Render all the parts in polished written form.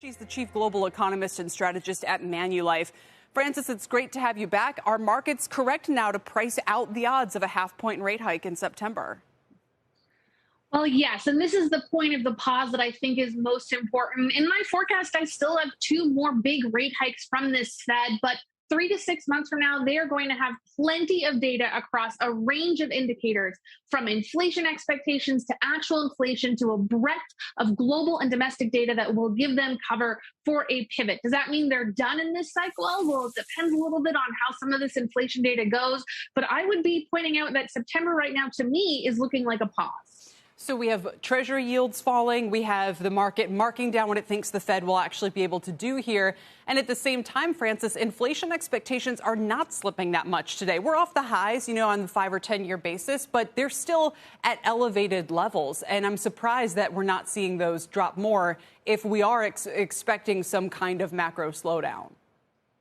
She's the chief global economist and strategist at Manulife. Frances, it's great to have you back. Are markets correct now to price out the odds of a half-point rate hike in September? Well, yes, and this is the point of the pause that I think is most important. In my forecast, I still have two more big rate hikes from this Fed, but 3 to 6 months from now, they are going to have plenty of data across a range of indicators, from inflation expectations to actual inflation to a breadth of global and domestic data that will give them cover for a pivot. Does that mean they're done in this cycle? Well, it depends a little bit on how some of this inflation data goes, but I would be pointing out that September right now, to me, is looking like a pause. So we have Treasury yields falling. We have the market marking down what it thinks the Fed will actually be able to do here. And at the same time, Frances, inflation expectations are not slipping that much today. We're off the highs, on the 5 or 10-year basis, but they're still at elevated levels. And I'm surprised that we're not seeing those drop more if we are expecting some kind of macro slowdown.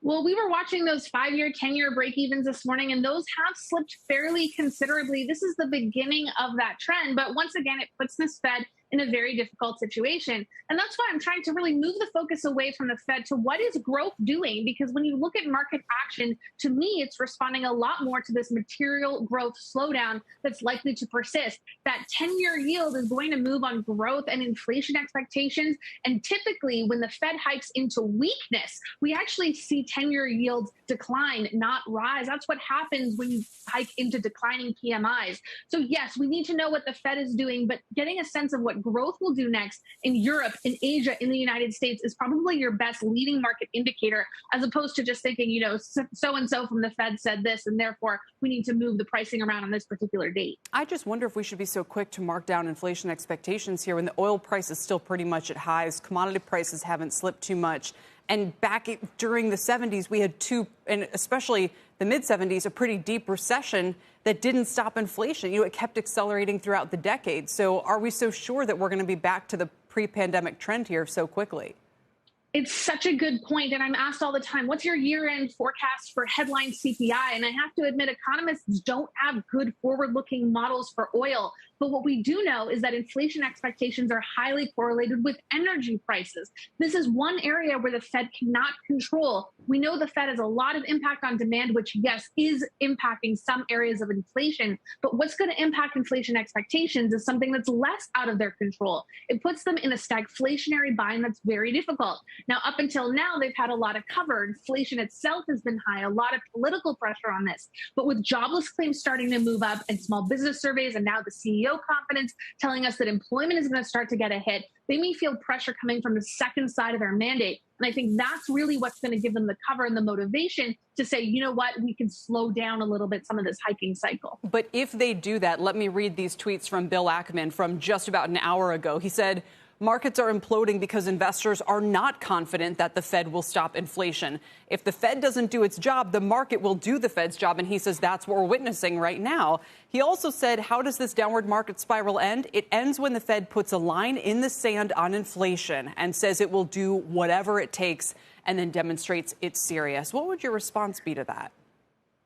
Well, we were watching those 5-year, 10-year break evens this morning, and those have slipped fairly considerably. This is the beginning of that trend. But once again, it puts this Fed in a very difficult situation. And that's why I'm trying to really move the focus away from the Fed to what is growth doing? Because when you look at market action, to me, it's responding a lot more to this material growth slowdown that's likely to persist. That 10-year yield is going to move on growth and inflation expectations. And typically, when the Fed hikes into weakness, we actually see 10-year yields decline, not rise. That's what happens when you hike into declining PMIs. So yes, we need to know what the Fed is doing, but getting a sense of what growth will do next in Europe, in Asia, in the United States is probably your best leading market indicator, as opposed to just thinking, so-and-so from the Fed said this, and therefore we need to move the pricing around on this particular date. I just wonder if we should be so quick to mark down inflation expectations here when the oil price is still pretty much at highs. Commodity prices haven't slipped too much. And back during the 70s, we had and especially the mid-70s, a pretty deep recession that didn't stop inflation. It kept accelerating throughout the decade. So are we so sure that we're going to be back to the pre-pandemic trend here so quickly? It's such a good point, and I'm asked all the time, what's your year-end forecast for headline CPI? And I have to admit, economists don't have good forward-looking models for oil. But what we do know is that inflation expectations are highly correlated with energy prices. This is one area where the Fed cannot control. We know the Fed has a lot of impact on demand, which, yes, is impacting some areas of inflation. But what's going to impact inflation expectations is something that's less out of their control. It puts them in a stagflationary bind that's very difficult. Now, up until now, they've had a lot of cover. Inflation itself has been high, a lot of political pressure on this. But with jobless claims starting to move up and small business surveys and now the CEO confidence telling us that employment is going to start to get a hit, they may feel pressure coming from the second side of their mandate. And I think that's really what's going to give them the cover and the motivation to say, you know what, we can slow down a little bit some of this hiking cycle. But if they do that, let me read these tweets from Bill Ackman from just about an hour ago. He said, markets are imploding because investors are not confident that the Fed will stop inflation. If the Fed doesn't do its job, the market will do the Fed's job. And he says that's what we're witnessing right now. He also said, how does this downward market spiral end? It ends when the Fed puts a line in the sand on inflation and says it will do whatever it takes and then demonstrates it's serious. What would your response be to that?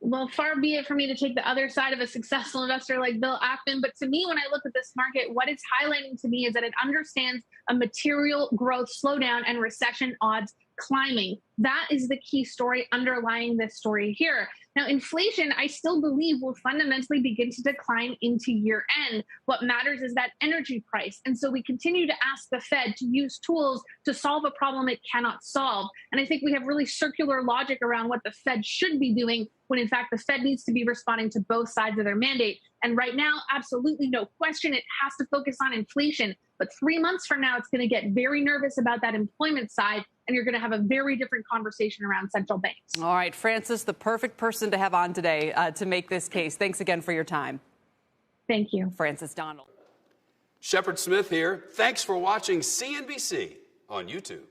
Well, far be it for me to take the other side of a successful investor like Bill Ackman. But to me, when I look at this market, what it's highlighting to me is that it understands a material growth slowdown and recession odds climbing. That is the key story underlying this story here. Now, inflation, I still believe, will fundamentally begin to decline into year end. What matters is that energy price. And so we continue to ask the Fed to use tools to solve a problem it cannot solve. And I think we have really circular logic around what the Fed should be doing when, in fact, the Fed needs to be responding to both sides of their mandate. And right now, absolutely no question, it has to focus on inflation. But 3 months from now, it's going to get very nervous about that employment side, and you're going to have a very different conversation around central banks. All right, Frances, the perfect person to have on today to make this case. Thanks again for your time. Thank you. Frances Donald. Shepard Smith here. Thanks for watching CNBC on YouTube.